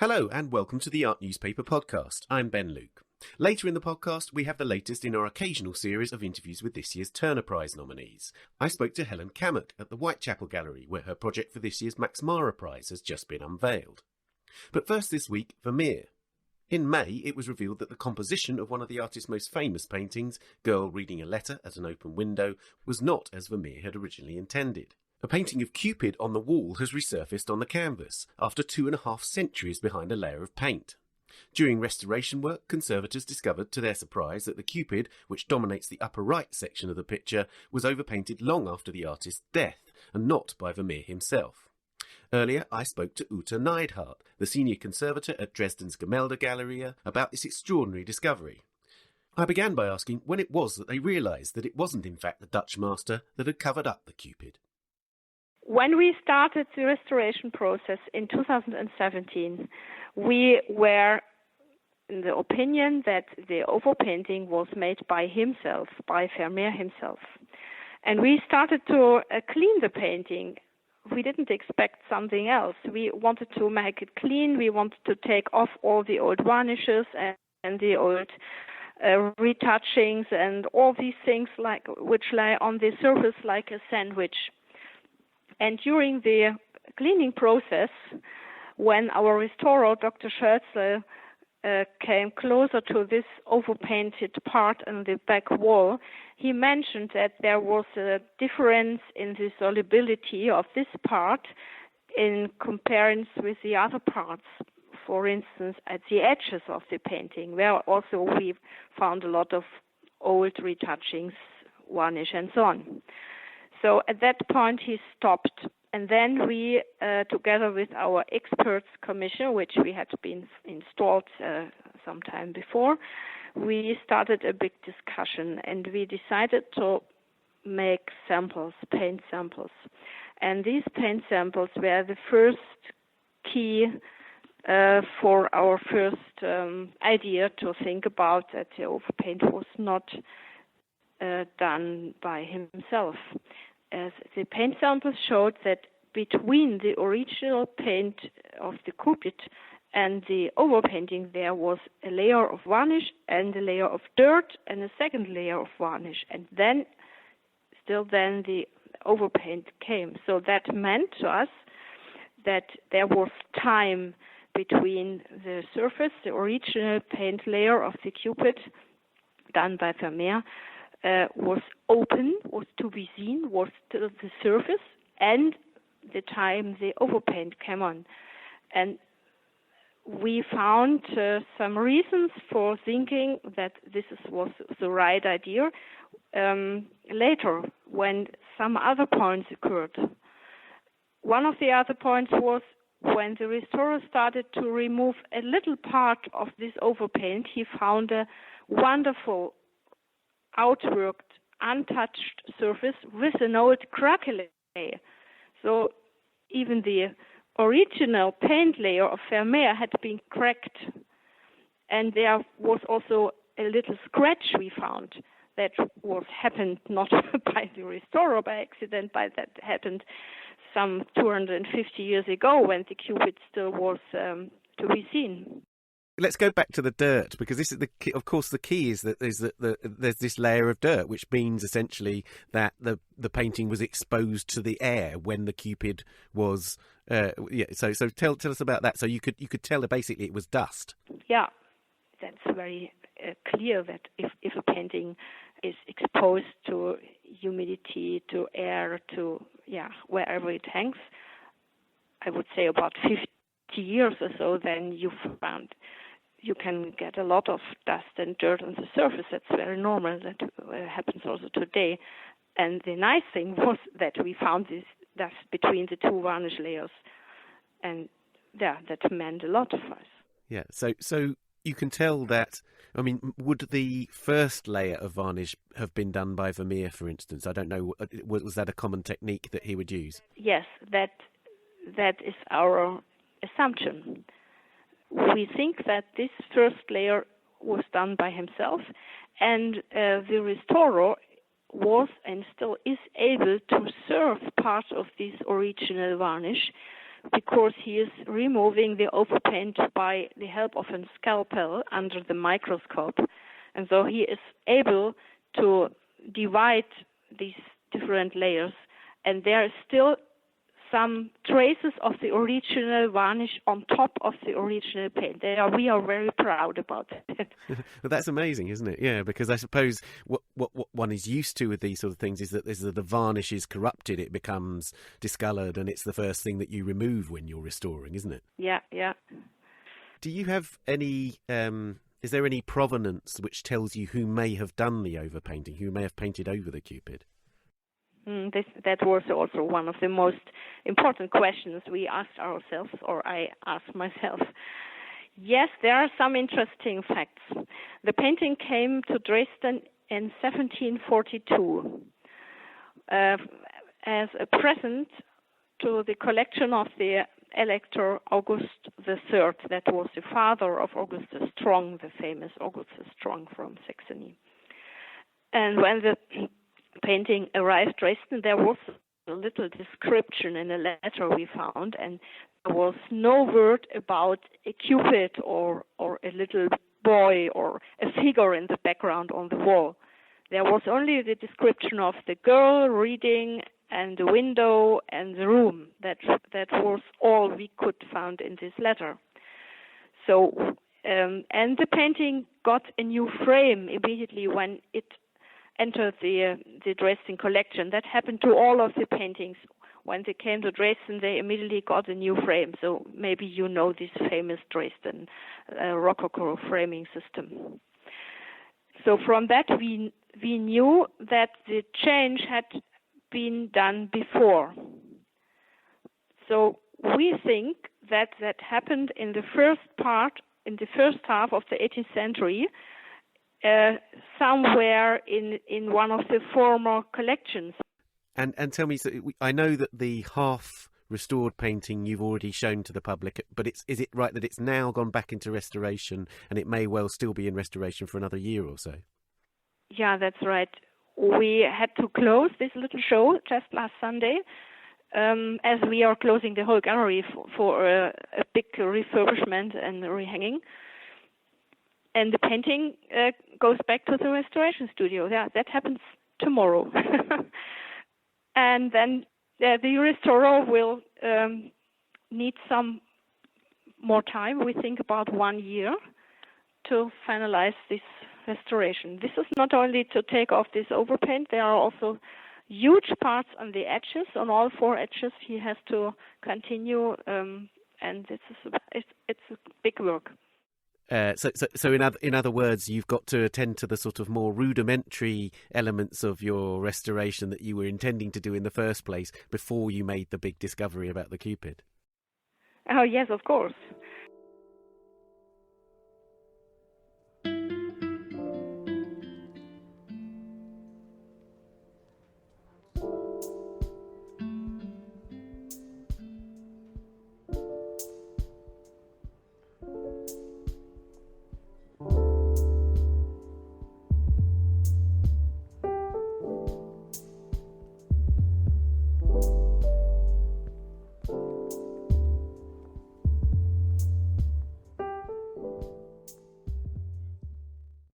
Hello and welcome to the Art Newspaper Podcast. I'm Ben Luke. Later in the podcast, we have the latest in our occasional series of interviews with this year's Turner Prize nominees. I spoke to Helen Kammert at the Whitechapel Gallery, where her project for this year's Max Mara Prize has just been unveiled. But first this week, Vermeer. In May, it was revealed that the composition of one of the artist's most famous paintings, Girl Reading a Letter at an Open Window, was not as Vermeer had originally intended. A painting of Cupid on the wall has resurfaced on the canvas, after 2.5 centuries behind a layer of paint. During restoration work, conservators discovered, to their surprise, that the Cupid, which dominates the upper right section of the picture, was overpainted long after the artist's death, and not by Vermeer himself. Earlier, I spoke to Ute Neidhardt, the senior conservator at Dresden's Gemäldegalerie, about this extraordinary discovery. I began by asking when it was that they realised that it wasn't in fact the Dutch master that had covered up the Cupid. When we started the restoration process in 2017, we were in the opinion that the overpainting was made by himself, by Vermeer himself. And we started to clean the painting. We didn't expect something else. We wanted to make it clean. We wanted to take off all the old varnishes and the old retouchings and all these things which lay on the surface like a sandwich. And during the cleaning process, when our restorer, Dr. Schölzel, came closer to this overpainted part on the back wall, he mentioned that there was a difference in the solubility of this part in comparison with the other parts. For instance, at the edges of the painting, where also we found a lot of old retouchings, varnish, and so on. So at that point he stopped, and then we, together with our experts commission, which we had been installed some time before, we started a big discussion, and we decided to make samples, paint samples. And these paint samples were the first key for our first idea to think about that the overpaint was not done by himself. As the paint samples showed that between the original paint of the Cupid and the overpainting there was a layer of varnish and a layer of dirt and a second layer of varnish, and then the overpaint came. So that meant to us that there was time between the surface, the original paint layer of the Cupid done by Vermeer, was open, was to be seen, was still the surface, and the time the overpaint came on. And we found some reasons for thinking that this was the right idea later, when some other points occurred. One of the other points was when the restorer started to remove a little part of this overpaint, he found a wonderful outworked, untouched surface with an old crack layer. So even the original paint layer of Vermeer had been cracked, and there was also a little scratch we found that was happened not by the restorer by accident, but that happened some 250 years ago when the Cupid still was to be seen. Let's go back to the dirt, because this is of course the key is that there's this layer of dirt, which means essentially that the painting was exposed to the air when the Cupid was. So tell us about that. So you could tell basically it was dust. Yeah, that's very clear that if a painting is exposed to humidity, to air, to wherever it hangs, I would say about 50 years or so, then you can get a lot of dust and dirt on the surface. That's very normal. That happens also today. And the nice thing was that we found this dust between the two varnish layers, and that meant a lot for us. Yeah. So you can tell that. I mean, would the first layer of varnish have been done by Vermeer, for instance? I don't know. Was that a common technique that he would use? Yes, that is our assumption. We think that this first layer was done by himself, and the restorer was and still is able to serve part of this original varnish because he is removing the overpaint by the help of a scalpel under the microscope. And so he is able to divide these different layers, and there is still some traces of the original varnish on top of the original paint. We are very proud about it. Well, that's amazing, isn't it? Yeah, because I suppose what one is used to with these sort of things is that the varnish is corrupted, it becomes discoloured, and it's the first thing that you remove when you're restoring, isn't it? Yeah. Do you have any... is there any provenance which tells you who may have done the overpainting, who may have painted over the Cupid? That was also one of the most important questions we asked ourselves, or I asked myself. Yes, there are some interesting facts. The painting came to Dresden in 1742 as a present to the collection of the Elector August III. That was the father of August the Strong, the famous August the Strong from Saxony. And when the painting arrived Dresden, there was a little description in a letter we found, and there was no word about a Cupid or a little boy or a figure in the background on the wall. There was only the description of the girl reading and the window and the room. That was all we could find in this letter. So, and the painting got a new frame immediately when it entered the Dresden collection. That happened to all of the paintings. When they came to Dresden, they immediately got a new frame. So maybe you know this famous Dresden Rococo framing system. So from that, we knew that the change had been done before. So we think that happened in the first half of the 18th century, somewhere in one of the former collections. And tell me, so I know that the half restored painting you've already shown to the public, but is it right that it's now gone back into restoration, and it may well still be in restoration for another year or so? Yeah, that's right. We had to close this little show just last Sunday, as we are closing the whole gallery for a big refurbishment and rehanging. And the painting goes back to the restoration studio. Yeah, that happens tomorrow. And then the restorer will need some more time. We think about 1 year to finalize this restoration. This is not only to take off this overpaint. There are also huge parts on the edges, on all 4 edges. He has to continue, and it's a big work. So in other words, you've got to attend to the sort of more rudimentary elements of your restoration that you were intending to do in the first place before you made the big discovery about the Cupid. Oh, yes, of course.